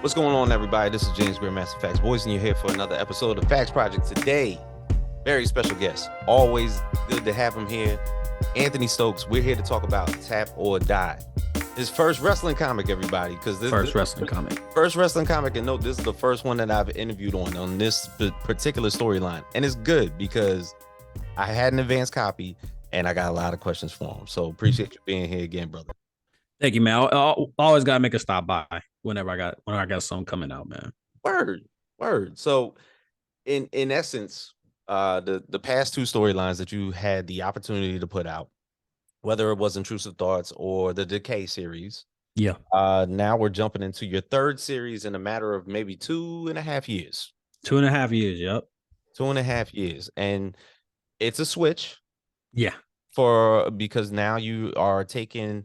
What's going on, everybody? This is James Grandmaster Facts Boys, and you're here for another episode of Facts Project. Today, very special guest. Always good to have him here. Anthony Stokes. We're here to talk about Tap or Die. His first wrestling comic, everybody. Because First wrestling comic, and note, this is the first one that I've interviewed on this particular storyline. And it's good because I had an advanced copy and I got a lot of questions for him. So appreciate you being here again, brother. thank you, man. I always gotta make a stop by whenever I got something coming out, man. Word. So in essence, the past two storylines that you had the opportunity to put out, whether it was Intrusive Thoughts or the Decay series, Yeah, now we're jumping into your third series in a matter of maybe 2.5 years. 2.5 years. Yep. 2.5 years, and it's a switch Yeah. because now you are taking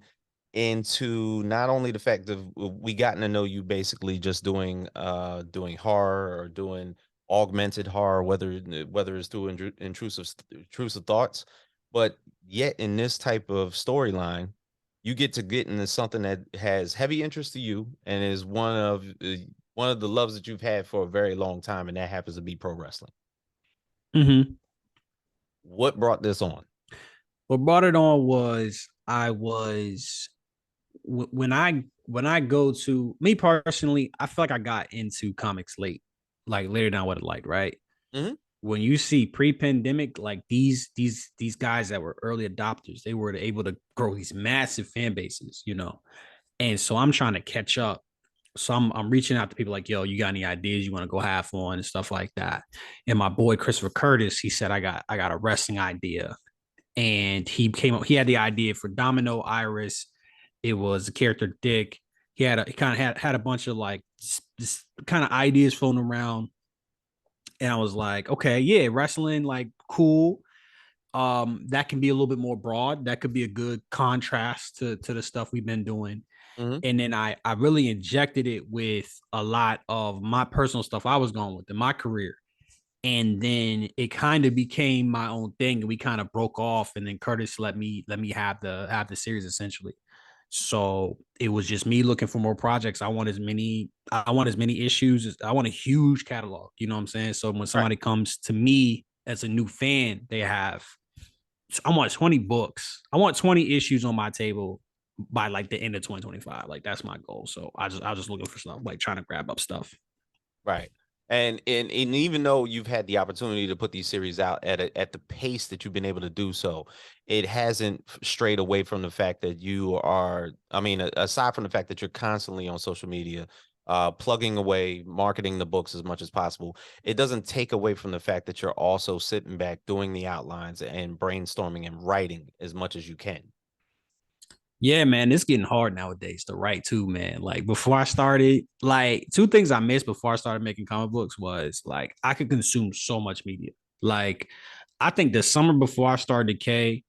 into not only the fact that we gotten to know you basically just doing horror or doing augmented horror, whether it's through intrusive thoughts, but yet in this type of storyline you get into something that has heavy interest to you and is one of the loves that you've had for a very long time, and that happens to be pro wrestling. Mm-hmm. What brought this on? What brought it on was when I go to me personally, I feel like I got into comics late, like later down what it like, right? Mhm. When you see pre-pandemic, like these guys that were early adopters, they were able to grow these massive fan bases, And so I'm trying to catch up. So I'm reaching out to people like, yo, you got any ideas you want to go half on and stuff like that. And my boy Christopher Curtis, he said, I got a wrestling idea. And he had the idea for Domino Iris. It was the character Dick. He kind of had a bunch of like this kind of ideas floating around. And I was like, okay, yeah, wrestling, like cool. That can be a little bit more broad. That could be a good contrast to the stuff we've been doing. Mhm. And then I really injected it with a lot of my personal stuff I was going with in my career. And then it kind of became my own thing, and we kind of broke off. And then Curtis let me have the series essentially. So it was just me looking for more projects. I want as many issues. I want a huge catalog. You know what I'm saying? So when somebody comes to me as a new fan, I want 20 books. I want 20 issues on my table by like the end of 2025. Like that's my goal. So I was just looking for stuff, like trying to grab up stuff. Right. And even though you've had the opportunity to put these series out at the pace that you've been able to do so, it hasn't strayed away from the fact that you are, I mean, aside from the fact that you're constantly on social media, plugging away, marketing the books as much as possible, it doesn't take away from the fact that you're also sitting back doing the outlines and brainstorming and writing as much as you can. Yeah, man, it's getting hard nowadays to write too, man. Like before I started, like two things I missed before I started making comic books was like I could consume so much media. Like I think the summer before I started Decay,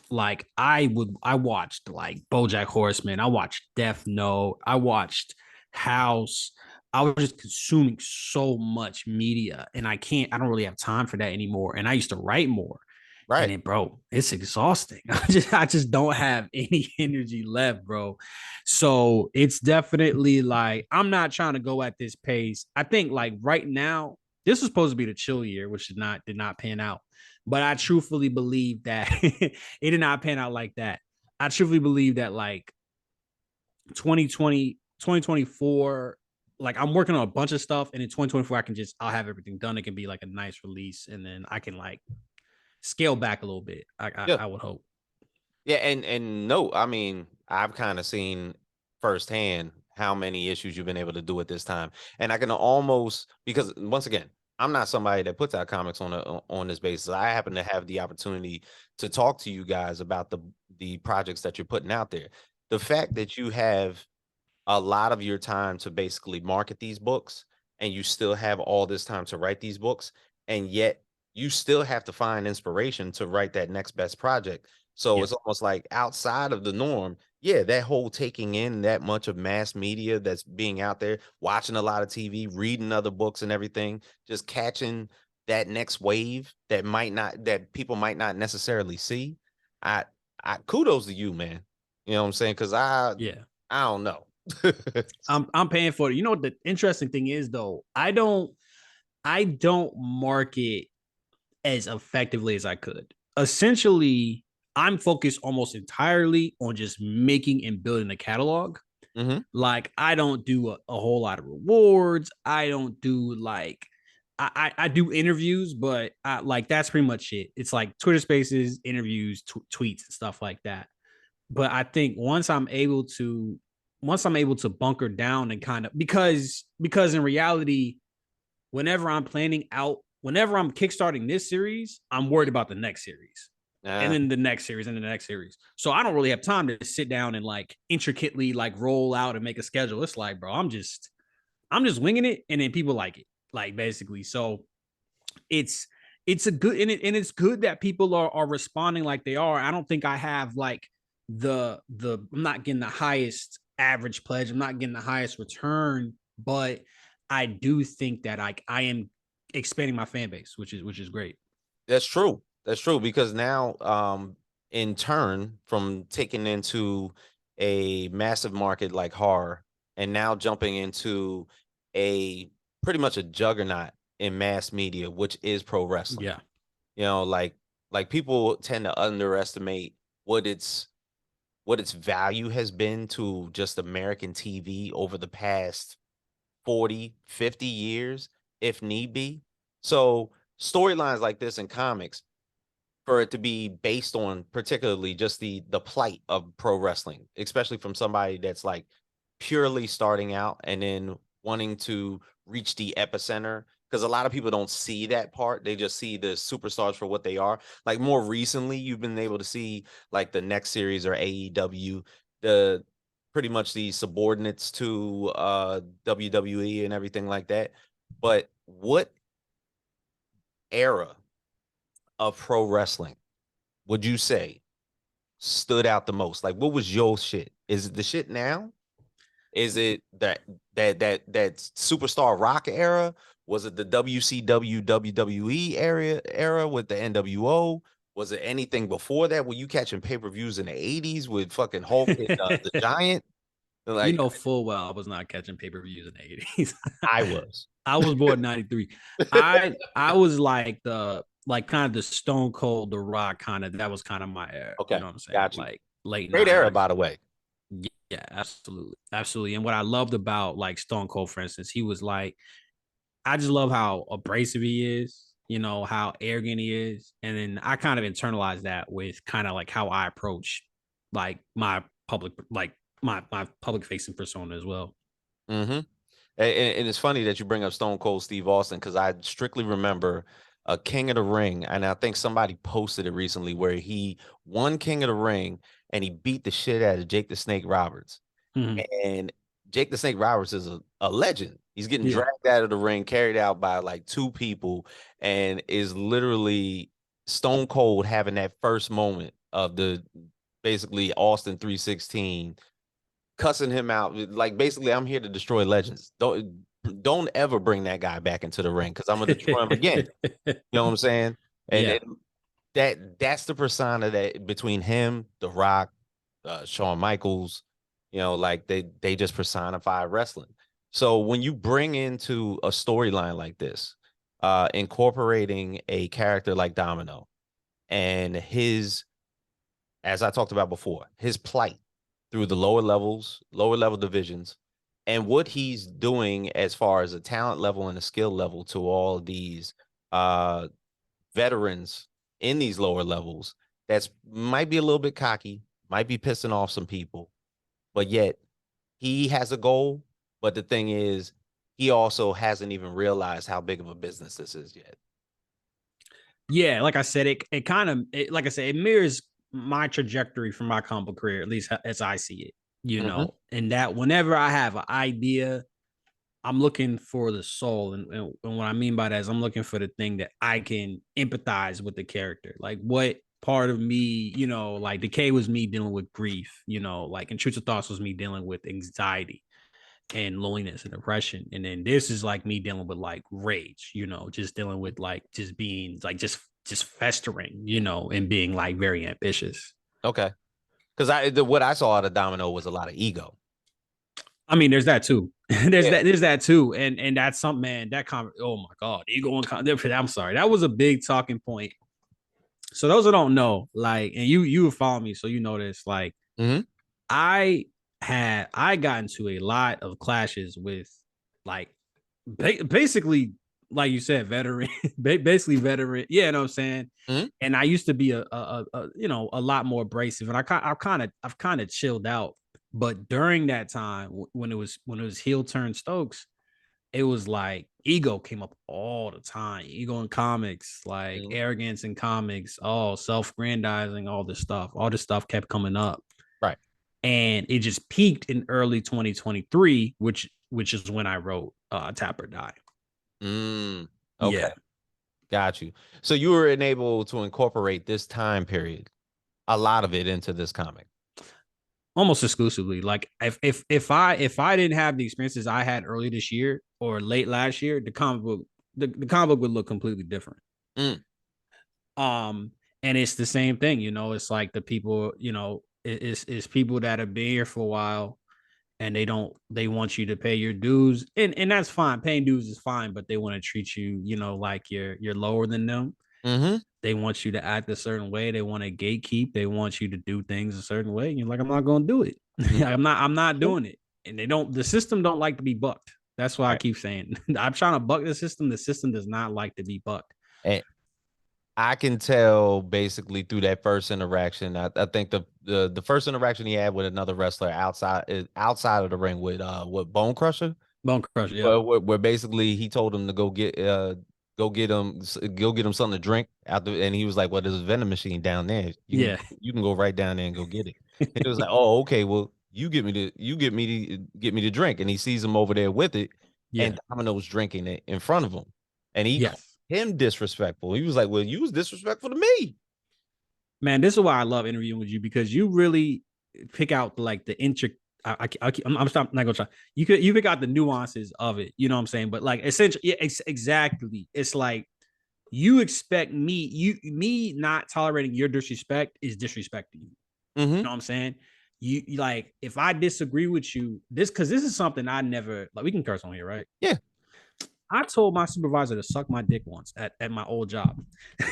like I watched like BoJack Horseman, I watched Death Note, I watched House. I was just consuming so much media, and I don't really have time for that anymore. And I used to write more. And Right. then, bro, it's exhausting. I just don't have any energy left, bro. So it's definitely like I'm not trying to go at this pace. I think like right now, this was supposed to be the chill year, which did not pan out. But I truthfully believe that it did not pan out like that. I truthfully believe that like 2020, 2024, like I'm working on a bunch of stuff, and in 2024, I'll have everything done. It can be like a nice release, and then I can like scale back a little bit. Yeah. I would hope. Yeah, and no, I mean, I've kind of seen firsthand how many issues you've been able to do at this time. And I can almost, because once again, I'm not somebody that puts out comics on this basis. I happen to have the opportunity to talk to you guys about the projects that you're putting out there. The fact that you have a lot of your time to basically market these books, and you still have all this time to write these books, and yet you still have to find inspiration to write that next best project. So Yeah. it's almost like outside of the norm. Yeah, that whole taking in that much of mass media that's being out there, watching a lot of TV, reading other books and everything, just catching that next wave that people might not necessarily see. I I kudos to you, man. You know what I'm saying? Because I Yeah. I don't know. I'm paying for it. You know what the interesting thing is though? I don't market as effectively as I could. Essentially, I'm focused almost entirely on just making and building a catalog. Hmm. Like I don't do a whole lot of rewards. I don't do like I do interviews, but like that's pretty much it. It's like Twitter Spaces, interviews, tweets, and stuff like that. But I think once I'm able to bunker down and kind of because in reality, whenever I'm kickstarting this series, I'm worried about the next series. And Yeah, then the next series and the next series. So I don't really have time to sit down and like intricately like roll out and make a schedule. It's like, bro, I'm just winging it and then people like it. Like basically. So it's it's a good and it's good that people are responding like they are. I don't think I have like the I'm not getting the highest average pledge. I'm not getting the highest return, but I do think that I am expanding my fan base, which is great. that's true. That's true because now, in turn, from taking into a massive market like horror, and now jumping into a pretty much a juggernaut in mass media, which is pro wrestling. Yeah. You know, like people tend to underestimate what its value has been to just American TV over the past 40, 50 years, if need be. So storylines like this in comics, for it to be based on particularly just the plight of pro wrestling, especially from somebody that's like purely starting out and then wanting to reach the epicenter. Because a lot of people don't see that part. They just see the superstars for what they are. Like more recently, you've been able to see like the next series or AEW, the pretty much the subordinates to WWE and everything like that. But what era of pro wrestling would you say stood out the most? Like, what was your shit? Is it the shit now? Is it that superstar rock era? Was it the WCW WWE era with the NWO? Was it anything before that? Were you catching pay-per-views in the 80s with fucking Hulk and the Giant? You Like know full well I was not catching pay-per-views in the 80s. I was. I was born in 93. I was like the like kind of the Stone Cold, the Rock kind of that was kind of my era. You Okay, know what I'm saying? got you. Like late Great era, 90s. by the way. Yeah, absolutely. Absolutely. And what I loved about like Stone Cold, for instance, he was like, I just love how abrasive he is, how arrogant he is. And then I kind of internalized that with kind of like how I approach like my public facing persona as well. Mm-hmm. And it's funny that you bring up Stone Cold Steve Austin because I strictly remember a King of the Ring, and I think somebody posted it recently where he won King of the Ring and he beat the shit out of Jake the Snake Roberts. Mhm. And Jake the Snake Roberts is a legend. He's getting Yeah. dragged out of the ring, carried out by like two people, and is literally Stone Cold having that first moment of the basically Austin 316 cussing him out. Like basically, I'm here to destroy legends. Don't ever bring that guy back into the ring because I'm gonna destroy him again. You know what I'm saying? And, Yeah. and that's the persona that between him, The Rock, Shawn Michaels, like they just personify wrestling. So when you bring into a storyline like this, incorporating a character like Domino and his, as I talked about before, his plight through the lower level divisions, and what he's doing as far as a talent level and a skill level to all of these uh veterans in these lower levels, that's might be a little bit cocky, might be pissing off some people, but yet he has a goal. But the thing is, he also hasn't even realized how big of a business this is yet. Yeah, like I said, it kind of like I said, it mirrors my trajectory from my comic book career, at least as I see it. Hmm. And that whenever I have an idea, I'm looking for the soul, and what I mean by that is I'm looking for the thing that I can empathize with the character. Like what part of me, like Decay was me dealing with grief, like Intrusive Thoughts was me dealing with anxiety and loneliness and depression. And then this is like me dealing with like rage, just dealing with like just being like just festering, and being like very ambitious. Okay, because what I saw out of Domino was a lot of ego. I mean, there's that too. there's Yeah. that too, and that's something, man. That oh my god, ego and I'm sorry, that was a big talking point. So those that don't know, like, and you follow me, so you know this. Like, Hmm. I got into a lot of clashes with, like, basically, like you said, veteran, basically veteran. Yeah, you know what I'm saying. Hmm. And I used to be a lot more abrasive, and I've kind of chilled out. But during that time, when it was heel turn Stokes, it was like ego came up all the time. Ego in comics, like Hmm. arrogance in comics, all self-grandizing, all this stuff kept coming up. Right. And it just peaked in early 2023, which is when I wrote Tap or Die. Mm, okay. Yeah, Got you. So you were enabled to incorporate this time period, a lot of it into this comic. almost exclusively. Like, if I didn't have the experiences I had early this year or late last year, the comic book would look completely different. Mm, Um, and it's the same thing, it's like the people, it's people that have been here for a while, and they want you to pay your dues, and that's fine. Paying dues is fine, but they want to treat you, like you're lower than them. hmm. They want you to act a certain way. They want to gatekeep. They want you to do things a certain way. And you're like, I'm not gonna do it. I'm not doing it. And the system don't like to be bucked. That's why I Right. keep saying I'm trying to buck the system. The system does not like to be bucked. And I can tell basically through that first interaction. I think the first interaction he had with another wrestler outside of the ring with Bone Crusher, Bone Crusher, yep. where basically he told him to go get him something to drink out the, and he was like, well, there's a vending machine down there. Yeah. You can go right down there and go get it. And it was like, oh, okay, well, get me the drink. And he sees him over there with it, Yeah. and Domino's drinking it in front of him. And he called Yes. him disrespectful. He was like, well, you was disrespectful to me. Man, this is why I love interviewing with you, because you really pick out like the intric. I'm not gonna try. You pick out the nuances of it. You know what I'm saying? But like essentially, yeah, exactly. It's like you expect me not tolerating your disrespect is disrespecting you. You Mm-hmm. know what I'm saying? You like, if I disagree with you, because this is something I never, like, we can curse on here, right? Yeah. I told my supervisor to suck my dick once at my old job.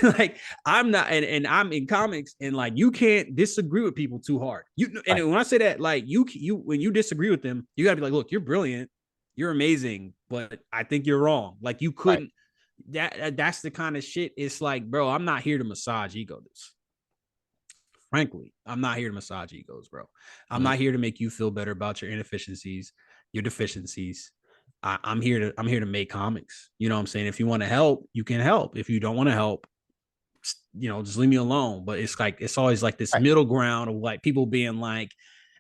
Like, I'm not, and I'm in comics, and like, you can't disagree with people too hard. And Right. when I say that, like, you when you disagree with them, you gotta be like, look, you're brilliant, you're amazing, but I think you're wrong. Like, you Right. couldn't. That's the kind of shit. It's like, bro, I'm not here to massage egos. Frankly, I'm not here to massage egos, bro. I'm Mm-hmm. not here to make you feel better about your inefficiencies, your deficiencies. I'm here to make comics. You know what I'm saying? If you want to help, you can help. If you don't want to help, just leave me alone. But it's like, it's always like this Right. middle ground of like people being like,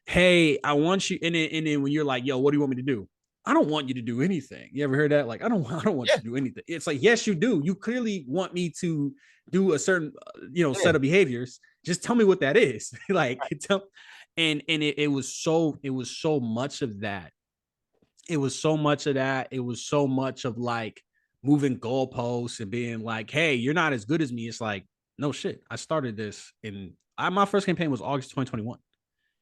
hey, I want you, and then when you're like, yo, what do you want me to do? I don't want you to do anything. You ever heard that? Like, I don't want Yeah. you to do anything. It's like, yes, you do. You clearly want me to do a certain Yeah. set of behaviors. Just tell me what that is. Like, Right. it was so much of that. It was so much of that. It was so much of like moving goalposts and being like, hey, you're not as good as me. It's like, no shit. I started this my first campaign was August 2021.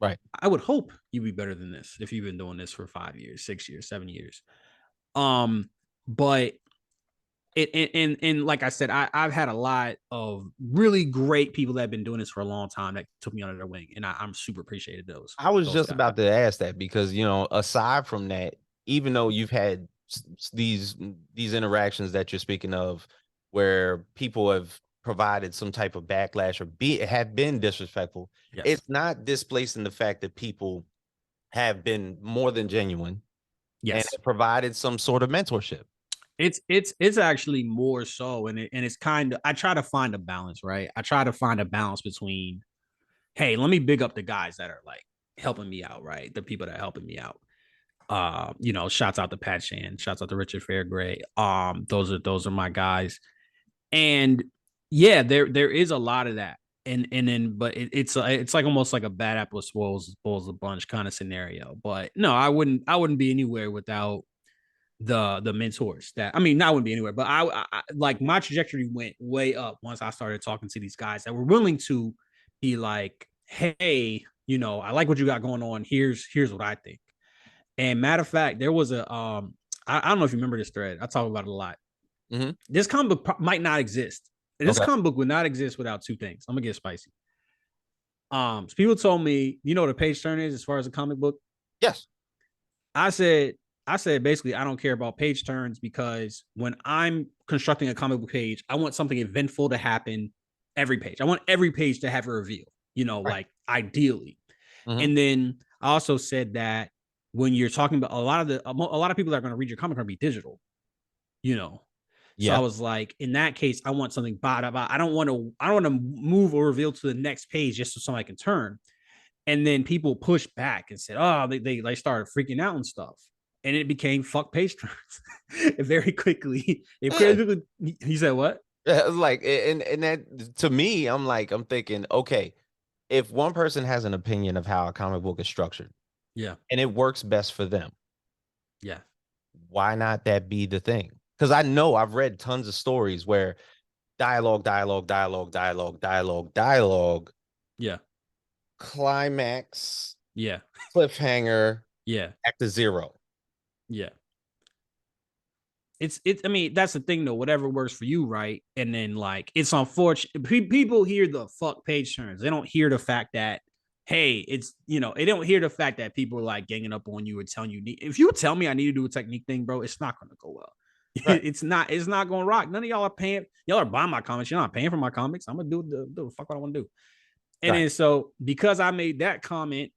Right. I would hope you'd be better than this if you've been doing this for 5 years, 6 years, 7 years. Um, but and like I said, I've had a lot of really great people that have been doing this for a long time that took me under their wing, and I'm super appreciated I was those just guys. about to ask that because, aside from that, even though you've had these interactions that you're speaking of where people have provided some type of backlash or have been disrespectful, Yes, it's not displacing the fact that people have been more than genuine and yes. have provided some sort of mentorship. It's actually more so, and it's kind of, I try to find a balance, right? I try to find a balance between, hey, let me big up the guys that are like helping me out, right? The people that are helping me out. Shouts out to Pat Shan, shouts out to Richard Fairgray. Those are my guys. And yeah, there is a lot of that. And then, but it's like almost like a bad apple spoils a bunch kind of scenario. But no, I wouldn't be anywhere without the mentors that, I mean, not wouldn't be anywhere, but I like, my trajectory went way up once I started talking to these guys that were willing to be like, hey, I like what you got going on. Here's what I think. And matter of fact, there was a I don't know if you remember this thread. I talk about it a lot. Hmm. This comic book might not exist. This Okay. comic book would not exist without two things. I'm gonna get spicy. So people told me, you know what a page turn is as far as a comic book? Yes. I said, I said basically I don't care about page turns because when I'm constructing a comic book page, I want something eventful to happen every page. I want every page to have a reveal, you know, Right. like ideally. Hmm. And then I also said that when you're talking about a lot of people that are going to read your comic are going to be digital, you know. So I Yeah. was like, in that case, I want something bada bada. I don't want to move or reveal to the next page just so somebody can turn. And then people pushed back and said, oh, they started freaking out and stuff. And it became fuck page turns very quickly. It Yeah. quickly, he said, what? Yeah, like, and that to me, I'm thinking, okay, if one person has an opinion of how a comic book is structured Yeah. and it works best for them, Yeah. why not that be the thing? Because I know I've read tons of stories where dialogue, dialogue, dialogue, dialogue, dialogue, dialogue, Yeah. climax, Yeah. cliffhanger, Yeah. back to zero. Yeah. It's I mean, that's the thing though, whatever works for you, right? And then like it's unfortunate people hear the fuck page turns. They don't hear the fact that hey, it's you know, they don't hear the fact that people are like ganging up on you or telling you if you tell me I need to do a technique thing, bro, it's not gonna go well. Right. It's not gonna rock. None of y'all are paying, y'all are buying my comics. You're not paying for my comics. I'm gonna do the fuck what I want to do. And Right. then so because I made that comment,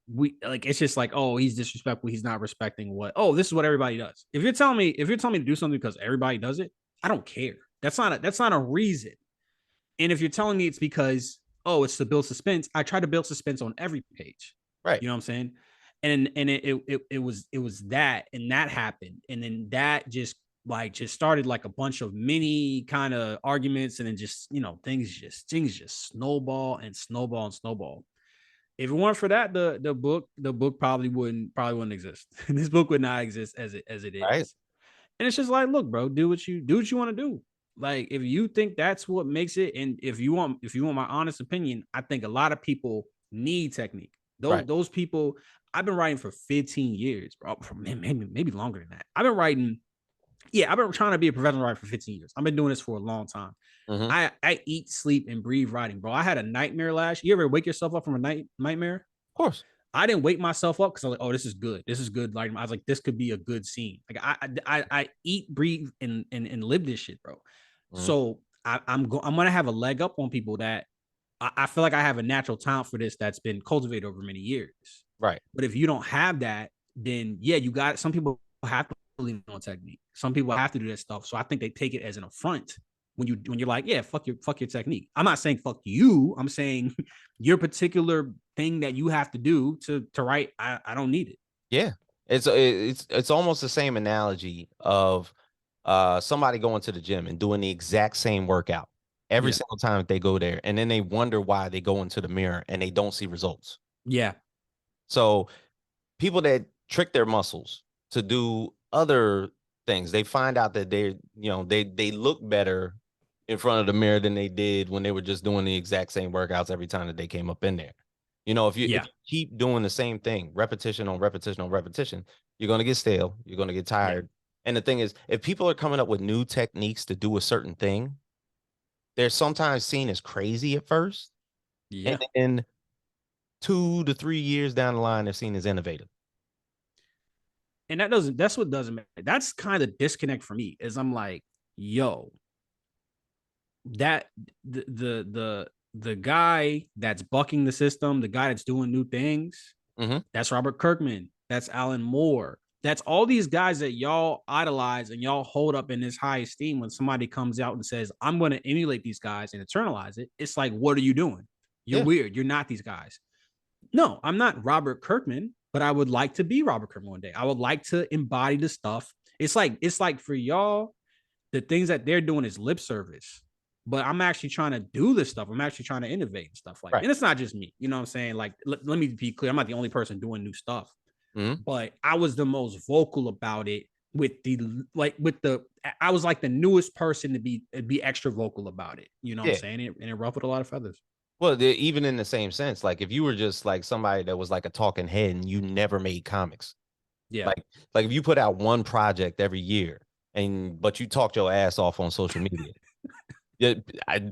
we like it's just like oh he's disrespectful, he's not respecting what oh this is what everybody does. If you're telling me to do something because everybody does it, I don't care. That's not a reason. And if you're telling me it's because oh it's to build suspense, I try to build suspense on every page. Right. You know what I'm saying? And it was that and that happened and then that just started like a bunch of mini kind of arguments and then just you know things just snowball and snowball and snowball. If it weren't for that, the book probably wouldn't exist. This book would not exist as it Right. is. And it's just like, look, bro, do what you want to do. Like if you think that's what makes it, and if you want my honest opinion, I think a lot of people need technique. Right. Those people, I've been writing for 15 years, bro. For maybe longer than that. I've been writing, yeah, I've been trying to be a professional writer for 15 years. I've been doing this for a long time. Hmm. I eat, sleep, and breathe writing, bro. I had a nightmare last. You ever wake yourself up from a nightmare? Of course. I didn't wake myself up because I was like, oh, this is good. This is good. Like I was like, this could be a good scene. Like I eat, breathe, and live this shit, bro. Hmm. So I'm gonna have a leg up on people that I feel like I have a natural talent for this that's been cultivated over many years. Right. But if you don't have that, then yeah, you got it. Some people have to lean on technique. Some people have to do that stuff. So I think they take it as an affront when you're like, yeah, fuck your technique. I'm not saying fuck you. I'm saying your particular thing that you have to do to write. I don't need it. Yeah. It's almost the same analogy of somebody going to the gym and doing the exact same workout every Yeah, single time that they go there, and then they wonder why they go into the mirror and they don't see results. yeah, So people that trick their muscles to do other things, they find out that they look better in front of the mirror than they did when they were just doing the exact same workouts every time that they came up in there. If yeah, you keep doing the same thing, repetition on repetition on repetition, you're gonna get stale, you're gonna get yeah, tired. And the thing is, if people are coming up with new techniques to do a certain thing, they're sometimes seen as crazy at first, and yeah. then 2 to 3 years down the line, they're seen as innovative. And that's what doesn't matter. That's kind of disconnect for me. Is I'm like, yo, that the guy that's bucking the system, the guy that's doing new things, Hmm. that's Robert Kirkman, that's Alan Moore, that's all these guys that y'all idolize and y'all hold up in this high esteem. When somebody comes out and says, I'm going to emulate these guys and internalize it, it's like, what are you doing? You're Yeah. weird. You're not these guys. No, I'm not Robert Kirkman, but I would like to be Robert Kirkman one day. I would like to embody the stuff. It's like for y'all, the things that they're doing is lip service. But I'm actually trying to do this stuff. I'm actually trying to innovate and stuff like. Right. And it's not just me. You know what I'm saying? Like, let me be clear. I'm not the only person doing new stuff. Hmm. But I was the most vocal about it with the I was like the newest person to be extra vocal about it. You know what I'm Yeah. saying? And it ruffled a lot of feathers. Well, even in the same sense, like if you were just like somebody that was like a talking head and you never made comics, Yeah. like if you put out one project every year and but you talked your ass off on social media, yeah,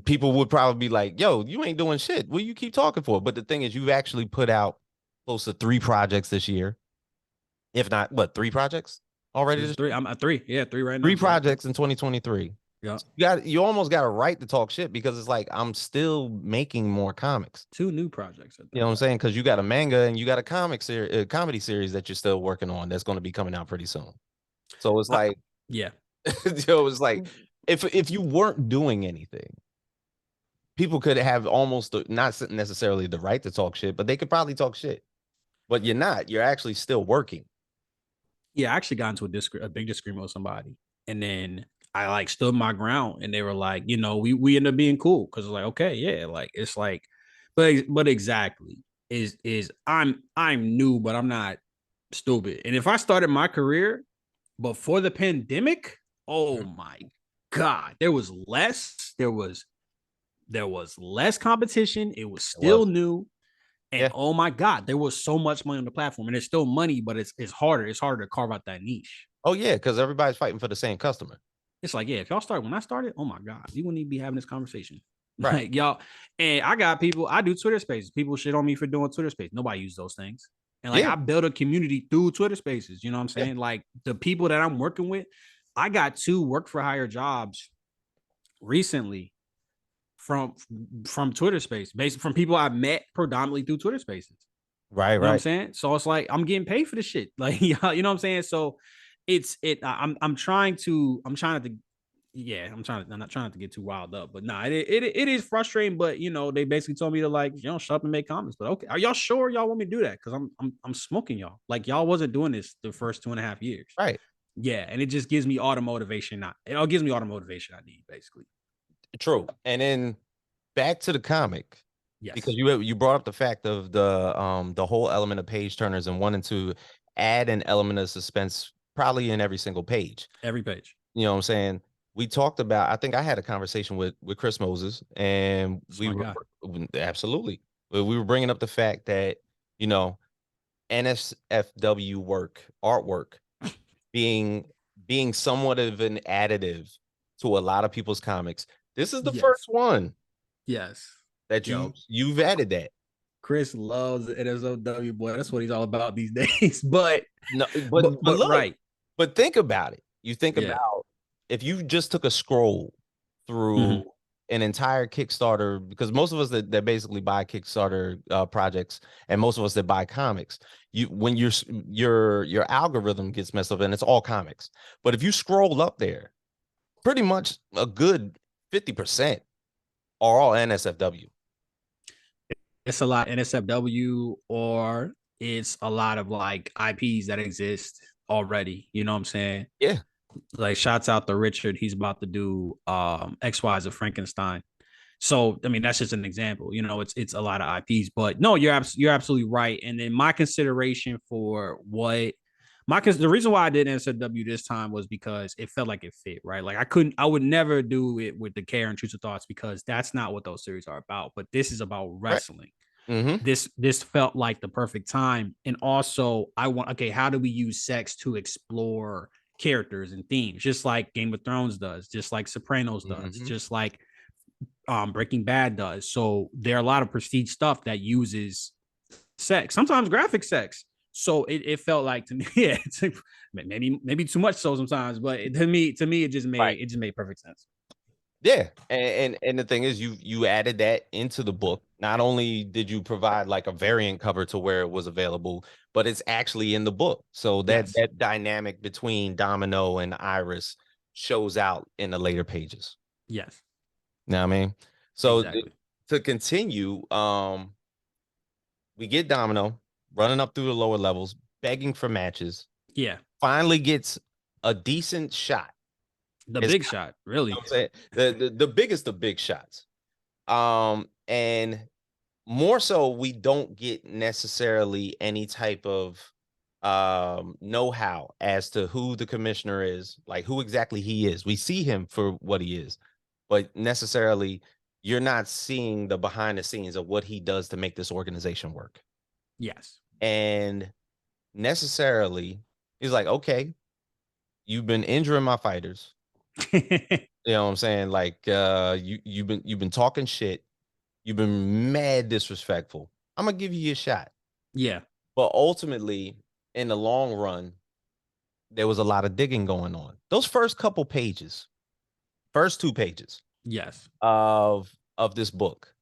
people would probably be like, "Yo, you ain't doing shit. What you keep talking for?" But the thing is, you've actually put out close to 3 projects this year, if not what 3 projects already This is this three. year? I'm at three. Yeah, three right Three now. Yeah. projects in 2023. Yeah. You almost got a right to talk shit because it's like I'm still making more comics. Two new projects at You know that. what I'm saying? Because you got a manga and you got a comedy series that you're still working on that's going to be coming out pretty soon. So it's I, like, yeah. it's like if you weren't doing anything, people could have almost not necessarily the right to talk shit, but they could probably talk shit. But you're not. You're actually still working. Yeah, I actually got into a big disagreement with somebody, and then I like stood my ground, and they were like, we ended up being cool because like, okay, yeah, like it's like, but exactly is I'm new, but I'm not stupid. And if I started my career before the pandemic, oh Mhm. my god, there was less competition. It was It still was. new. And Yeah. oh my God, there was so much money on the platform, and it's still money, but it's harder. It's harder to carve out that niche. Oh yeah, because everybody's fighting for the same customer. It's like, yeah, if y'all started when I started, oh my God, you wouldn't even be having this conversation. Right. Like y'all, and I got people, I do Twitter spaces. People shit on me for doing Twitter spaces. Nobody uses those things. And like Yeah. I built a community through Twitter spaces. You know what I'm Yeah. saying? Like the people that I'm working with, I got 2 work for hire jobs recently from from Twitter space, based from people I met predominantly through Twitter spaces. Right. You know what I'm Right. saying? So it's like I'm getting paid for this shit. Like you know what I'm saying? So I'm trying to yeah, I'm not trying to get too wild up, but nah, it is frustrating. But they basically told me to like, shut up and make comments. But okay, are y'all sure y'all want me to do that? Because I'm smoking y'all. Like y'all wasn't doing this the first 2.5 years. Right. Yeah, and it just gives me all the motivation. It all gives me all the motivation I need, basically. True. And then back to the comic because Yes, you brought up the fact of the whole element of page turners and wanting to add an element of suspense probably in every single page. every page. You know what I'm saying? We talked about, I think I had a conversation with Chris Moses and we Smart were guy. absolutely, but we were bringing up the fact that, you know, NSFW artwork being somewhat of an additive to a lot of people's comics. This is the first Yes, one yes. that Yo, you've added that. Chris loves the NSOW boy. That's what he's all about these days. But No, but but look, right. but think about it. You think Yeah. about if you just took a scroll through Mhm. an entire Kickstarter, because most of us that basically buy Kickstarter projects, and most of us that buy comics, when your algorithm gets messed up, and it's all comics. But if you scroll up there, pretty much a good 50% are all NSFW. It's a lot NSFW or it's a lot of like IPs that exist already. You know what I'm saying? Yeah, Like shouts out to Richard. He's about to do XYs of Frankenstein. So I mean that's just an example. It's a lot of IPs, but no, you're absolutely right. And then my consideration for the reason why I did NSFW this time was because it felt like it fit, right? Like I would never do it with the Care and Truth of Thoughts because that's not what those series are about. But this is about right. wrestling. Mm-hmm. This felt like the perfect time. And also I want, okay, how do we use sex to explore characters and themes, just like Game of Thrones does, just like Sopranos does, Mm-hmm. just like Breaking Bad does. So there are a lot of prestige stuff that uses sex, sometimes graphic sex. So it felt like to me, yeah, maybe too much so sometimes, but to me, Right. it just made perfect sense. Yeah, and the thing is, you added that into the book. Not only did you provide like a variant cover to where it was available, but it's actually in the book. So Yes, that dynamic between Domino and Iris shows out in the later pages. yes, You know what I mean? So exactly. to continue, we get Domino running up through the lower levels, begging for matches. Yeah, Finally gets a decent shot. the It's, big shot, really. you know what I'm saying, the biggest of big shots. And more so we don't get necessarily any type of know-how as to who the commissioner is, like who exactly he is. We see him for what he is, but necessarily you're not seeing the behind the scenes of what he does to make this organization work. Yes. And necessarily, he's like, okay, you've been injuring my fighters. You know what I'm saying? Like, you've been talking shit. You've been mad disrespectful. I'm gonna give you a shot. Yeah. But ultimately, in the long run, there was a lot of digging going on. Those first couple pages, first 2 pages Yes. of this book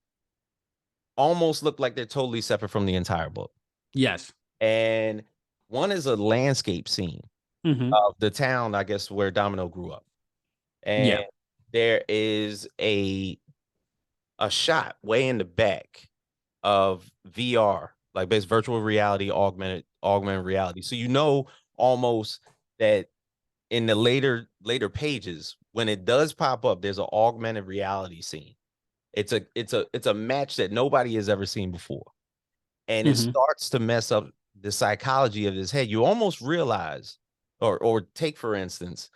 almost look like they're totally separate from the entire book. Yes. And one is a landscape scene Hmm. of the town, I guess, where Domino grew up. And Yeah. there is a shot way in the back of VR, like based virtual reality, augmented reality. So you know almost that in the later pages, when it does pop up, there's an augmented reality scene. It's a match that nobody has ever seen before. And it Hmm. starts to mess up the psychology of his head. You almost realize, or take for instance,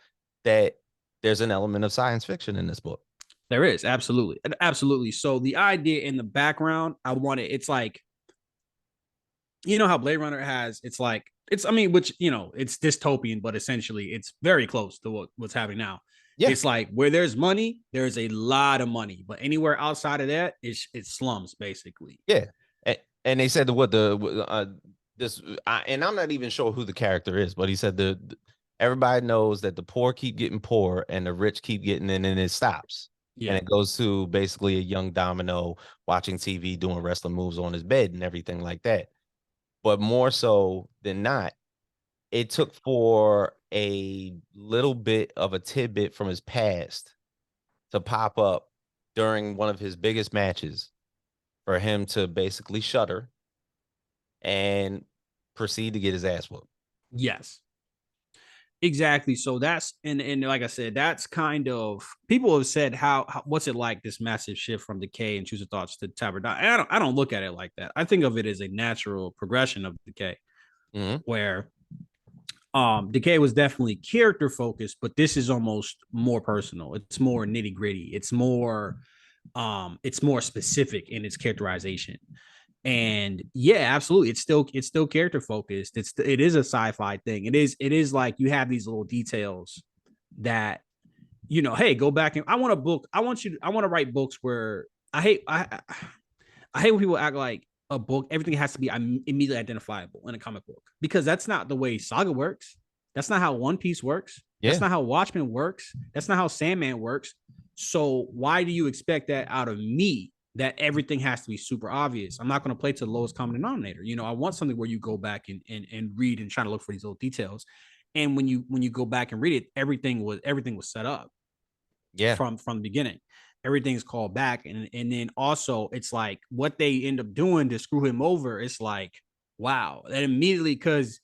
that there's an element of science fiction in this book. There is absolutely, absolutely. So the idea in the background, I want it. It's like, you know how Blade Runner has. It's like it's. I mean, which it's dystopian, but essentially it's very close to what's happening now. Yeah, It's like where there's money, there's a lot of money, but anywhere outside of that, it's slums basically. yeah. And they said what the this and I'm not even sure who the character is, but he said everybody knows that the poor keep getting poor and the rich keep getting in, and it stops. And Yeah. it goes to basically a young Domino watching TV, doing wrestling moves on his bed and everything like that. But more so than not, it took for a little bit of a tidbit from his past to pop up during one of his biggest matches for him to basically shudder and proceed to get his ass whooped. Yes. Exactly. So that's and like I said, that's kind of people have said how what's it like this massive shift from Decay and Choose Your Thoughts to Tabernacles. I don't look at it like that. I think of it as a natural progression of Decay, Mm-hmm. where Decay was definitely character focused, but this is almost more personal. It's more nitty gritty. It's more specific in its characterization. And yeah, absolutely, it's still character focused. It is a sci-fi thing. It is like you have these little details that hey, go back and I want a book. I want to write books where I hate when people act like a book, everything has to be immediately identifiable in a comic book, because that's not the way Saga works. That's not how One Piece works. That's Yeah. not how Watchmen works. That's not how Sandman works. So why do you expect that out of me? That everything has to be super obvious. I'm not going to play to the lowest common denominator. I want something where you go back and read and try to look for these little details. And when you go back and read it, everything was set up Yeah. from the beginning. Everything's called back, and then also it's like what they end up doing to screw him over. It's like wow, that immediately, because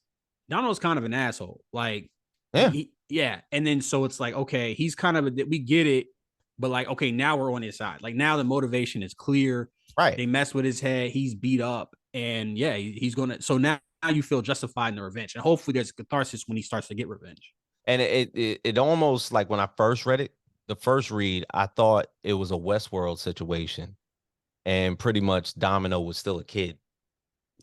Donald's kind of an asshole. Like Yeah. yeah, and then so it's like okay, he's kind of we get it, but like okay, now we're on his side. Like now the motivation is clear. Right. They mess with his head. He's beat up, and yeah, he's gonna. So now you feel justified in the revenge, and hopefully there's catharsis when he starts to get revenge. And it almost like when I first read it, the first read, I thought it was a Westworld situation, and pretty much Domino was still a kid.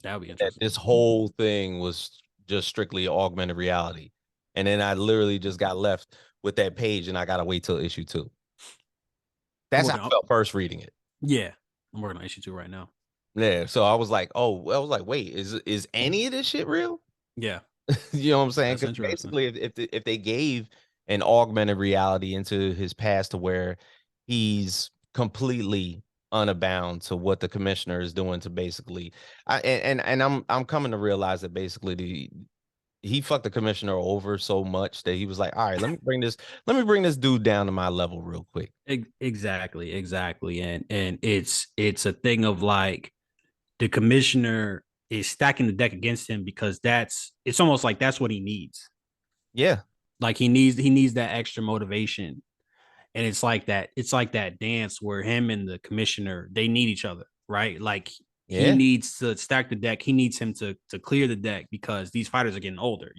That would be That interesting. this whole thing was just strictly augmented reality. And then I literally just got left with that page, and I gotta wait till issue 2. I'm That's how working I on felt first reading it. Yeah, I'm working on issue 2 right now. Yeah. So I was like, oh, I was like, wait, is any of this shit real? Yeah, You know what I'm saying? that's Because interesting. basically, if they gave an augmented reality into his past to where he's completely unabound to what the commissioner is doing to basically, and I'm coming to realize that basically he fucked the commissioner over so much that he was like, all right, let me bring this dude down to my level real quick. Exactly, exactly, and it's a thing of like the commissioner is stacking the deck against him because it's almost like that's what he needs. Yeah, Like he needs that extra motivation, and it's like that dance where him and the commissioner they need each other, right? Like he yeah, needs to stack the deck. He needs him to clear the deck because these fighters are getting older.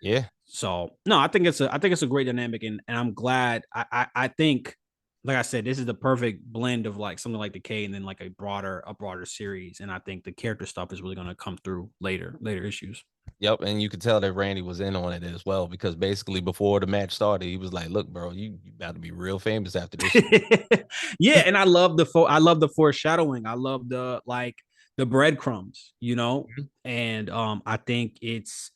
yeah, So no, I think it's a great dynamic, and I'm glad. I think like I said, this is the perfect blend of like something like Decay and then like a broader series. And I think the character stuff is really gonna come through later issues. Yep, and you could tell that Randy was in on it as well because basically before the match started, he was like, "Look, bro, you about to be real famous after this shit." Yeah, and I love the foreshadowing. I love the breadcrumbs, you know. Mhm. And I think it's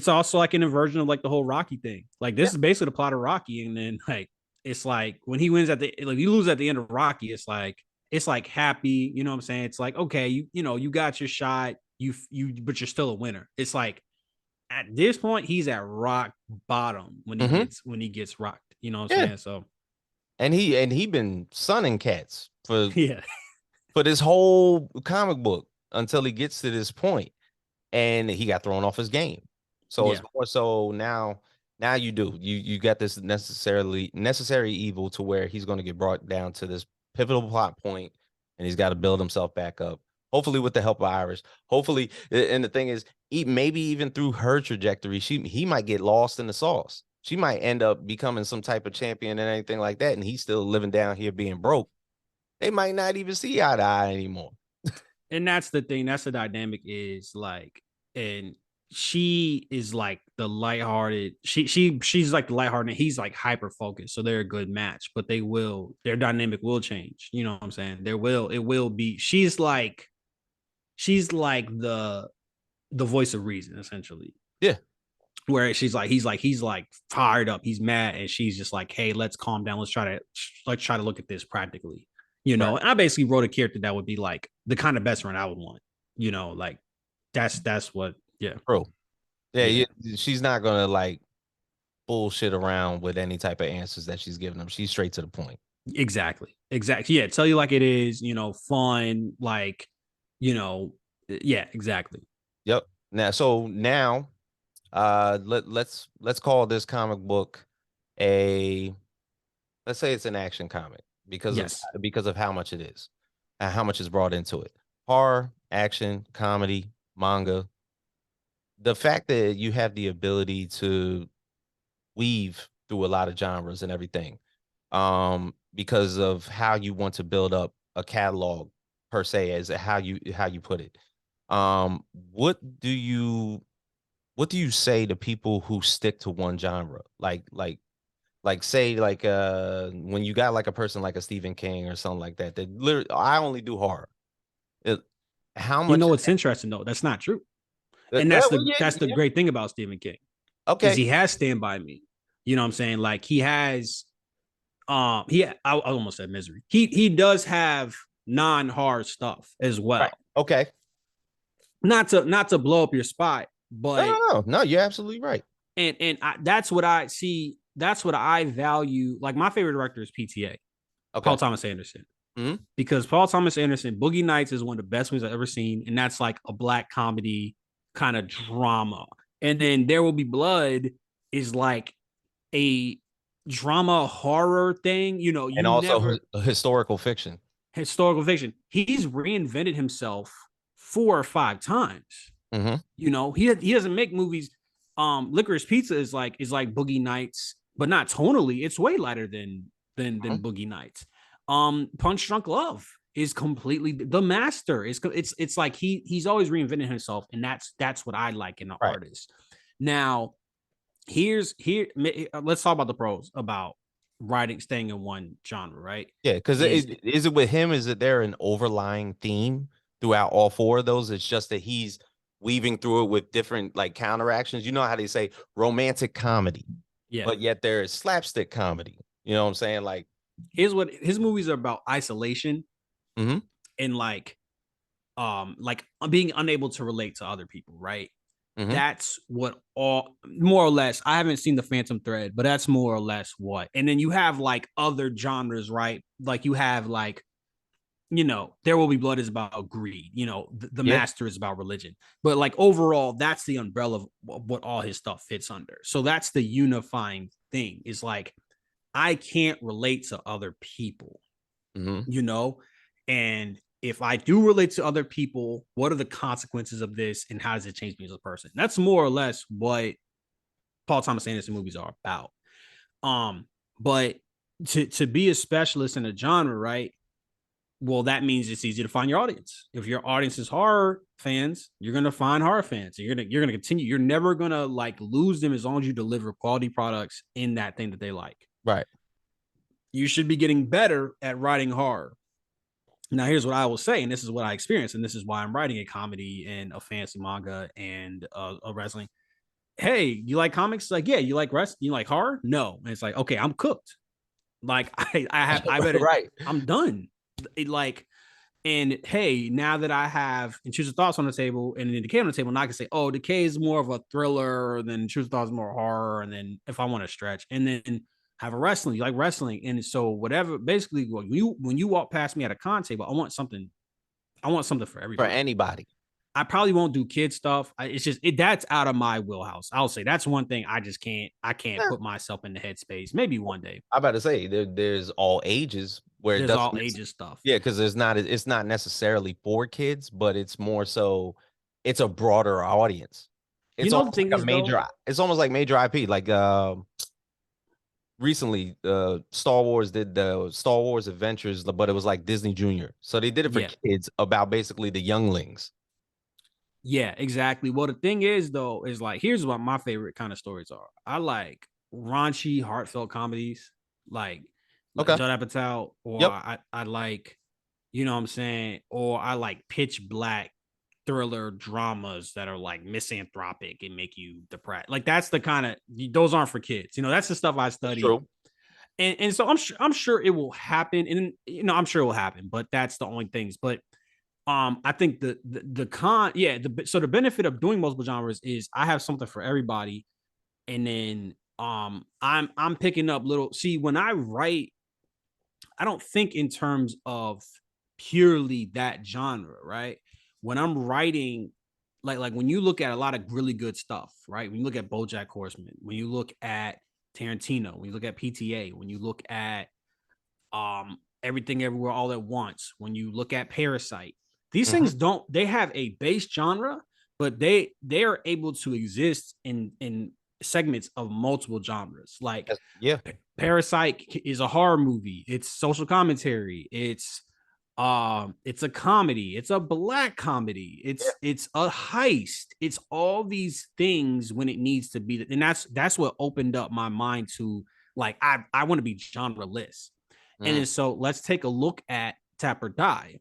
also like an inversion of like the whole Rocky thing. Like this Yeah. is basically the plot of Rocky, and then like it's like when he wins at the like you lose at the end of Rocky, it's like happy, you know what I'm saying? It's like okay, you know you got your shot, you but you're still a winner. It's like at this point he's at rock bottom Hmm. when he gets rocked, you know what I'm Yeah, saying? So and he been sunning cats yeah. for this whole comic book until he gets to this point, and he got thrown off his game. So it's Yeah. more so now. Now you got this necessary evil to where he's going to get brought down to this pivotal plot point, and he's got to build himself back up. Hopefully, with the help of Iris. Hopefully, and the thing is, maybe even through her trajectory, he might get lost in the sauce. She might end up becoming some type of champion and anything like that, and he's still living down here being broke. They might not even see eye to eye anymore. And that's the thing. That's the dynamic is like, and she is like the lighthearted. She's like the lighthearted. And he's like hyper focused. So they're a good match. But their dynamic will change. You know what I'm saying? It will be. She's like the voice of reason essentially. Yeah, Where he's like fired up, he's mad, and she's just like, hey, let's calm down, let's try to look at this practically, you right. know. And I basically wrote a character that would be like the kind of best friend I would want, you know, like that's what, yeah, True. Yeah, yeah, she's not gonna like bullshit around with any type of answers that she's giving them. She's straight to the point. exactly, yeah, tell you like it is, you know, fun, like, you know, yeah, exactly, Yep. Now, let's call this comic book a let's say it's an action comic yes. because of how much it is, how much is brought into it. Horror, action, comedy, manga. The fact that you have the ability to weave through a lot of genres and everything, because of how you want to build up a catalog per se, as how you put it. What do you say to people who stick to one genre? Like say like when you got like a person like a Stephen King or something like that that literally I only do horror. It, how You much know what's interesting though, that's not true. And well, that's the yeah, great thing about Stephen King is okay. he has Stand By Me. You know what I'm saying? Like he has I almost said Misery. He does have non-horror stuff as Right. well. Okay. Not to blow up your spot, No, but no, no. No, you're absolutely right. that's what I see. That's what I value. Like my favorite director is PTA, Paul Okay. Thomas Anderson, Mhm. because Paul Thomas Anderson, Boogie Nights is one of the best movies I've ever seen, and that's like a black comedy kind of drama. And then There Will Be Blood is like a drama horror thing. You know, And you also never historical fiction. historical fiction. He's reinvented himself 4 or 5 times. Mhm. You know, he doesn't make movies. Licorice Pizza is like Boogie Nights, but not tonally. It's way lighter than Mhm. Boogie Nights. Punch Drunk Love is completely The Master. It's like he's always reinventing himself, and that's what I like in an Right. artist. Now, let's talk about the pros about writing staying in one genre, right? Yeah, because Is is it with him? Is it there an overlying theme throughout all four of those? It's just that he's weaving through it with different like counteractions. You know how they say romantic comedy, Yeah. but yet there is slapstick comedy. You know what I'm saying? Like, Here's what his movies are about: isolation mhm, and like being unable to relate to other people, right? mhm, That's what all more or less. I haven't seen the Phantom Thread, but that's more or less what. And then you have like other genres, right? Like you have like, you know, There Will Be Blood is about greed. You know, the yeah, Master is about religion. But like overall, that's the umbrella of what all his stuff fits under. So that's the unifying thing. Is like I can't relate to other people, mhm, you know? And if I do relate to other people, what are the consequences of this and how does it change me as a person? That's more or less what Paul Thomas Anderson movies are about. Um, but to be a specialist in a genre, right? Well, that means it's easy to find your audience. If your audience is horror fans, you're gonna find horror fans. You're gonna continue. You're never gonna like lose them as long as you deliver quality products in that thing that they like. Right. You should be getting better at writing horror. Now, here's what I will say, and this is what I experienced, and this is why I'm writing a comedy and a fantasy manga and a wrestling. Hey, you like comics? Like, yeah, you like you like horror? No. And it's like, okay, I'm cooked. Like, I better, Right. I'm done. Like, and hey, now that I have intrusive thoughts on the table and then decay on the table, now I can say, oh, decay is more of a thriller, than intrusive thoughts is more horror, and then if I want to stretch, and then have a wrestling, you like wrestling, and so whatever. Basically, when you walk past me at a con table, I want something. I want something for For everybody. anybody. I probably won't do kid stuff. It's just that's out of my wheelhouse. I'll say that's one thing I just can't. I can't Yeah. put myself in the headspace. Maybe one day. I about to say there's all ages where it There's doesn't all ages stuff. yeah, because it's not necessarily for kids, but it's more so it's a broader audience. You It's know the almost thing like a is though. it's almost like major IP. Like recently Star Wars did the Star Wars Adventures, but it was like Disney Junior. So they did it for Yeah. kids about basically the younglings. Yeah, exactly. Well, the thing is, though, is like here's what my favorite kind of stories are. I like raunchy, heartfelt comedies, like Okay. Judd Apatow, or Yep. I like, you know what I'm saying, or I like pitch black thriller dramas that are like misanthropic and make you depressed. Like that's the kind of those aren't for kids. You know, that's the stuff I It's study. true. And so I'm sure it will happen, and I'm sure it will happen, but that's the only things. But I think the con, yeah, so the benefit of doing multiple genres is I have something for everybody, and then I'm picking up little. See, when I write, I don't think in terms of purely that genre, right? When I'm writing, like when you look at a lot of really good stuff, right? When you look at BoJack Horseman, when you look at Tarantino, when you look at PTA, when you look at Everything Everywhere All at Once, when you look at Parasite, these Hmm. things don't, they have a base genre, but they are able to exist in segments of multiple genres. Like Yeah. Parasite is a horror movie, it's social commentary, it's a comedy, it's a black comedy, Yeah. it's a heist, it's all these things when it needs to be. And that's what opened up my mind to like I want to be genreless. And Mm. then so let's take a look at Tap or Die,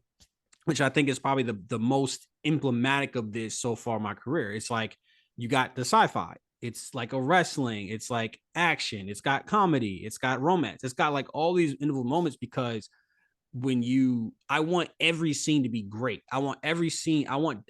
which I think is probably the most emblematic of this so far in my career. It's like you got the sci-fi, it's like a wrestling, it's like action, it's got comedy, it's got romance, it's got like all these individual moments because I want every scene to be great. I want every scene, I want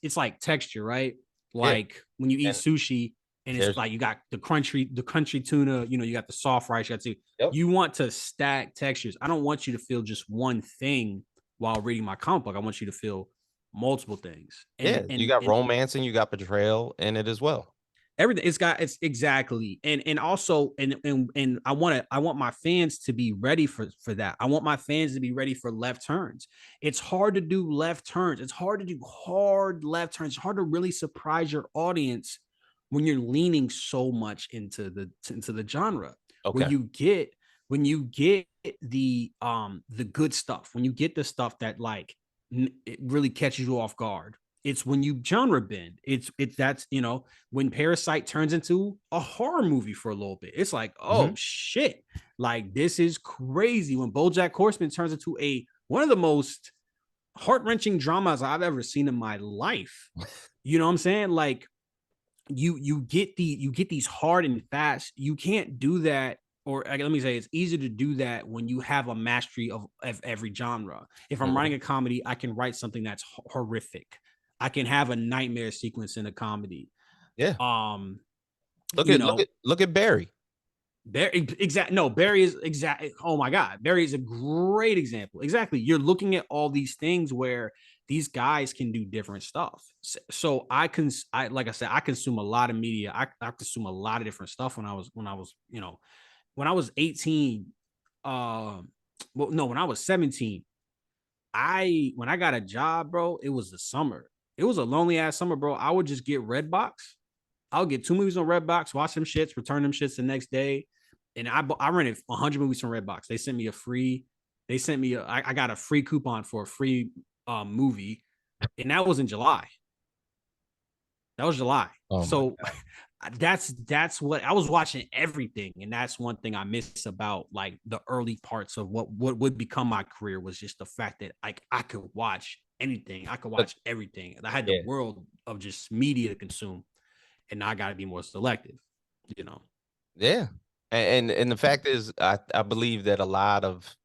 it's like texture, right? Yeah. Like when you eat And sushi and it's there's like you got the crunchy tuna, you got the soft rice, yep. you want to stack textures. I don't want you to feel just one thing while reading my comic book. I want you to feel multiple things. And Yeah, you and got and romance and you got betrayal in it as well. everything it's exactly. And also and I want my fans to be ready for that. I want my fans to be ready for left turns. It's hard to do left turns, it's hard to do hard left turns, it's hard to really surprise your audience when you're leaning so much into the genre. where Okay. you get when you get the good stuff, when you get the stuff that like it really catches you off guard. It's when you genre bend. It's that's when Parasite turns into a horror movie for a little bit. It's like, oh Mhm. shit, like this is crazy. When BoJack Horseman turns into a one of the most heart wrenching dramas I've ever seen in my life. You know what I'm saying? Like you get these hard and fast. You can't do that. Or let me say, it's easier to do that when you have a mastery of every genre. If I'm Mhm. writing a comedy, I can write something that's horrific. I can have a nightmare sequence in a comedy. Yeah. Um, Look you at know, Barry. Barry exact no, Barry is exact. Oh my god, Barry is a great example. Exactly. You're looking at all these things where these guys can do different stuff. So I like I said, I consume a lot of media. I consume a lot of different stuff when I was 18. Well, no, when I was 17, when I got a job, bro, it was the summer. It was a lonely ass summer, bro. I would just get Redbox. I'll get two movies on Redbox, watch them shits, return them shits the next day. and I rented 100 movies from Redbox. They sent me a free. They sent me. I got a free coupon for a free movie, and that was in July. That was July. Oh my So God. that's what I was watching everything, and that's one thing I miss about like the early parts of what would become my career was just the fact that like I could watch anything, I could watch everything. I had the world of just media to consume, and now I got to be more selective. You know. Yeah. And the fact is, I believe that a lot of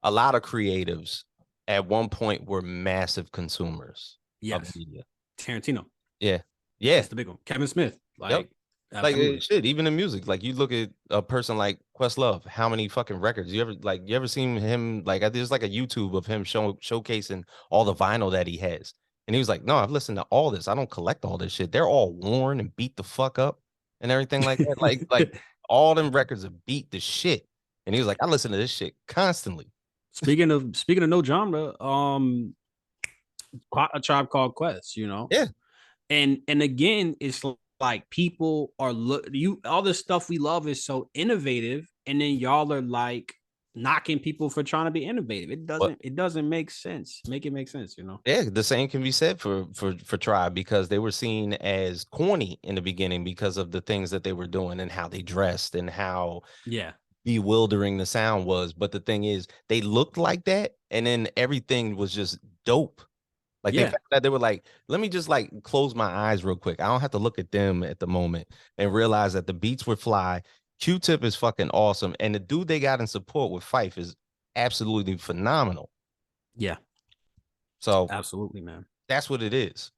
creatives at one point were massive consumers of Yes. media. Tarantino. Yeah. Yeah. That's the big one. Kevin Smith. Like, like shit, even in music. Like you look at a person like Questlove, how many fucking records? You ever seen him like there's like a YouTube of him showcasing all the vinyl that he has. And he was like, no, I've listened to all this. I don't collect all this shit. They're all worn and beat the fuck up and everything like that. like all them records are beat the shit. And he was like, I listen to this shit constantly. Speaking of no genre, A Tribe Called Quest, you know? Yeah. And again, it's like people are all the stuff we love is so innovative, and then y'all are like knocking people for trying to be innovative. It doesn't make sense. Make it make sense, you know? Yeah, the same can be said for Tribe, because they were seen as corny in the beginning because of the things that they were doing and how they dressed and how bewildering the sound was. But the thing is, they looked like that, and then everything was just dope. Like they found that they were like, let me just like close my eyes real quick. I don't have to look at them at the moment, and realize that the beats would fly. Q-Tip is fucking awesome, and the dude they got in support with Fife is absolutely phenomenal. Yeah. So absolutely, man. That's what it is.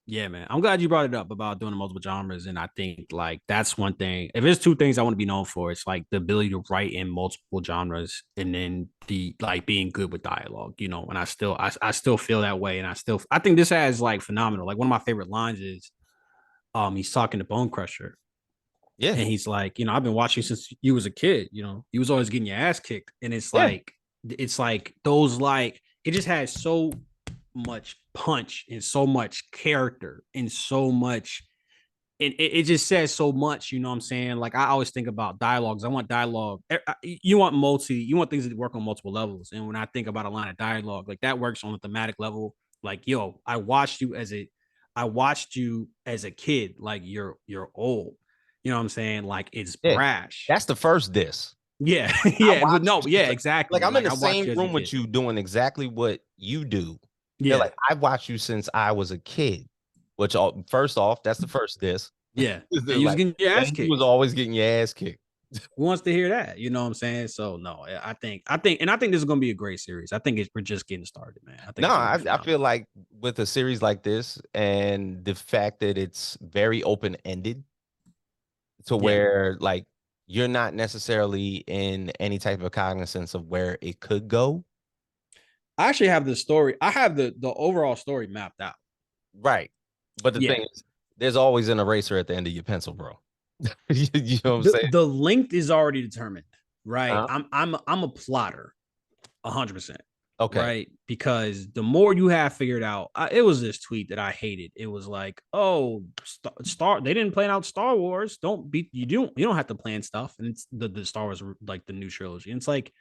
Yeah, man. I'm glad you brought it up about doing the multiple genres. And I think like that's one thing. If there's two things I want to be known for, it's like the ability to write in multiple genres, and then the like being good with dialogue, you know. And I still feel that way. And I think this has like phenomenal. Like one of my favorite lines is he's talking to Bone Crusher. Yeah. And he's like, you know, I've been watching since you was a kid, you know, you was always getting your ass kicked. And it's like those like it just has so much punch and so much character and so much it just says so much, you know what I'm saying? Like I always think about dialogues. I want dialogue. You want things that work on multiple levels. And when I think about a line of dialogue, like that works on a thematic level. Like, yo, I watched you as a kid, like you're old. You know what I'm saying? Like it's brash. That's the first diss. Yeah. But no, exactly. Like I'm in the same room with you doing exactly what you do. Yeah, like I've watched you since I was a kid. Which first off, that's the first diss. Yeah, and you was getting your ass kicked. You was always getting your ass kicked. Who wants to hear that? You know what I'm saying? So no, I think this is gonna be a great series. I think we're just getting started, man. I feel like with a series like this and the fact that it's very open ended, to where like you're not necessarily in any type of cognizance of where it could go. I actually have the story. I have the overall story mapped out. Right. But the thing is, there's always an eraser at the end of your pencil, bro. You know what I'm saying? The length is already determined, right? I'm a plotter, 100%. Okay. Right, because the more you have figured out, it was this tweet that I hated. It was like, oh, they didn't plan out Star Wars. You don't have to plan stuff, and it's the Star Wars like the new trilogy. And it's like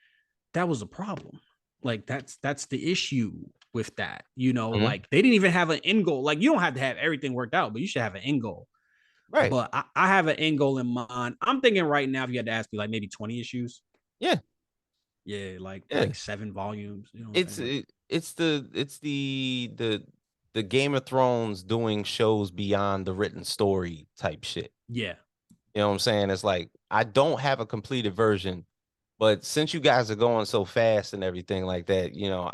that was a problem. Like that's the issue with that, you know, like they didn't even have an end goal. Like you don't have to have everything worked out, but you should have an end goal. Right. But I have an end goal in mind. I'm thinking right now, if you had to ask me, like maybe 20 issues. Yeah. Yeah, like 7 volumes. You know it's the Game of Thrones doing shows beyond the written story type shit. Yeah. You know what I'm saying? It's like I don't have a completed version. But since you guys are going so fast and everything like that, you know,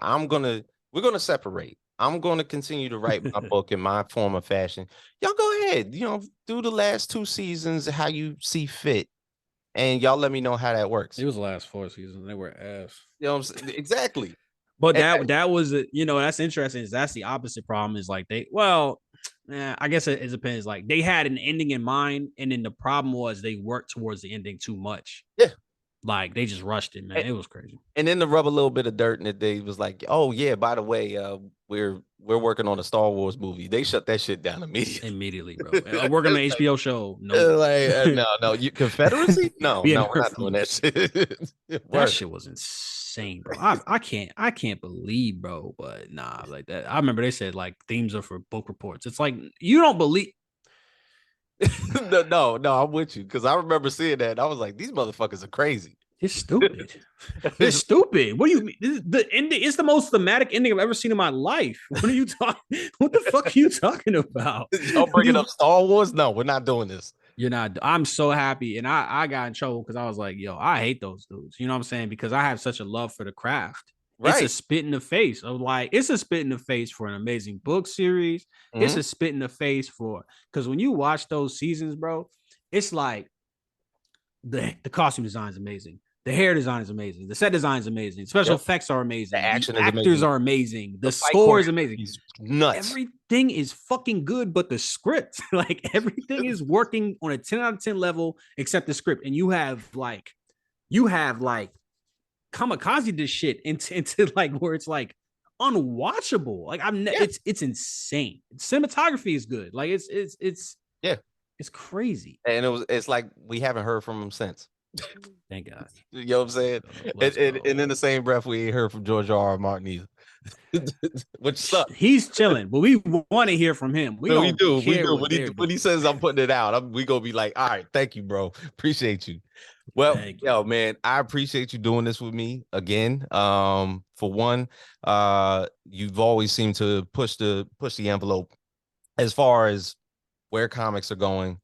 we're gonna separate. I'm gonna continue to write my book in my form of fashion. Y'all go ahead, you know, do the last 2 seasons how you see fit, and y'all let me know how that works. It was the last 4 seasons. They were ass. You know what I'm saying? Exactly. But that was you know, that's interesting. Is that's the opposite problem? Is like I guess it depends. Like they had an ending in mind, and then the problem was they worked towards the ending too much. Yeah. Like they just rushed it, man. It was crazy. And then to rub a little bit of dirt in it, they was like, "Oh yeah, by the way, we're working on a Star Wars movie." They shut that shit down immediately. Immediately, bro. Working on an It's like, HBO show. Nope. no, you Confederacy? No, Yeah, no, we're not doing that shit. that Word. shit was insane, bro. I can't believe, bro. But nah, like that. I remember they said like themes are for book reports. It's like you don't believe. No, I'm with you because I remember seeing that. And I was like, these motherfuckers are crazy. It's stupid. It's stupid. What do you mean? The ending is the most thematic ending I've ever seen in my life. What are you talking? What the fuck are you talking about? Y'all bringing up Star Wars? No, we're not doing this. You're not. I'm so happy, and I got in trouble because I was like, "Yo, I hate those dudes." You know what I'm saying? Because I have such a love for the craft. It's a Right. spit in the face of like it's a spit in the face for an amazing book series. It's Mhm. a spit in the face for because when you watch those seasons, bro, it's like the costume design is amazing. The hair design is amazing. The set design is amazing. Special Yep. effects are The amazing. The action is actors amazing. are amazing. The fight score is amazing. choreography is nuts. Everything is fucking good, but the script, like everything is working on a 10 out of 10 level except the script. And you have like kamikaze this shit into like where it's like unwatchable. Like Yeah. it's insane. Cinematography is good. Like Yeah. it's crazy. And it's like we haven't heard from him since. Thank God. You know what I'm saying? And in the same breath, we ain't heard from George R. Martin either. Which sucks. He's chilling, but we want to hear from him. We No, don't we care do. what When he says I'm putting it out, we gonna be like, all right, thank you, bro. Appreciate you. Well, Thank you. yo, man, I appreciate you doing this with me again. For one, you've always seemed to push the envelope as far as where comics are going.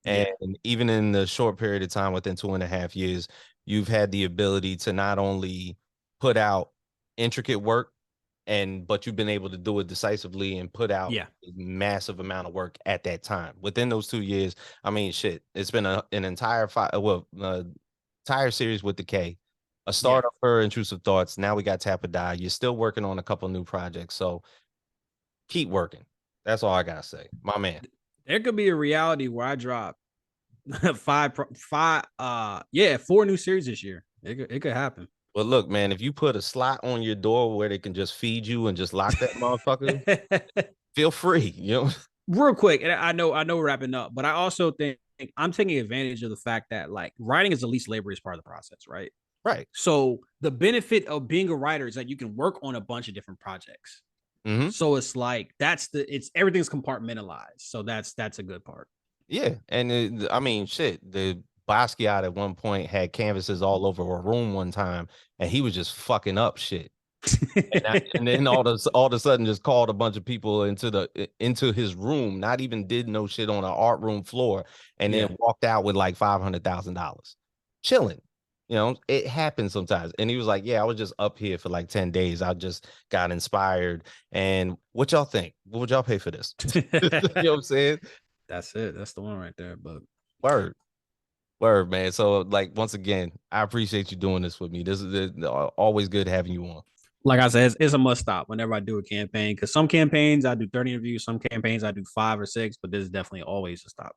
And Yeah. even in the short period of time within 2.5 years, you've had the ability to not only put out intricate work, but you've been able to do it decisively and put out Yeah. a massive amount of work at that time. Within those 2 years, I mean, shit, it's been an entire entire series with Decay, a start of her Intrusive Thoughts. Now we got Tap or Die. You're still working on a couple new projects, so keep working. That's all I gotta say, my man. There could be a reality where I drop four new series this year. It could happen. Well, look, man, if you put a slot on your door where they can just feed you and just lock that motherfucker, feel free. You know, Real quick, and I know we're wrapping up, but I also think I'm taking advantage of the fact that like writing is the least laborious part of the process, right? right? So the benefit of being a writer is that you can work on a bunch of different projects. Mm-hmm. So it's like it's everything's compartmentalized. So that's a good part. Yeah, and I mean, shit. The Basquiat at one point had canvases all over a room one time, and he was just fucking up shit. And then all of a sudden just called a bunch of people into his room, not even did no shit on an art room floor, and Yeah. then walked out with like $500,000, chilling. You know, it happens sometimes. And he was like, "Yeah, I was just up here for like 10 days. I just got inspired. And what y'all think? What would y'all pay for this?" You know what I'm saying? That's it. That's the one right there. But Word. Word, man. So, like, once again, I appreciate you doing this with me. This is always good having you on. like I said, it's a must stop whenever I do a campaign. Because some campaigns I do 30 interviews, some campaigns I do 5 or 6, but this is definitely always a stop.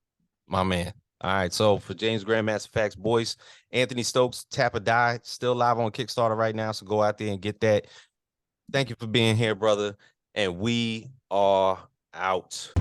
My man. All right. So for James Grandmaster Facts Boyce, Anthony Stokes, Tap or Die, still live on Kickstarter right now. So go out there and get that. Thank you for being here, brother. And we are out.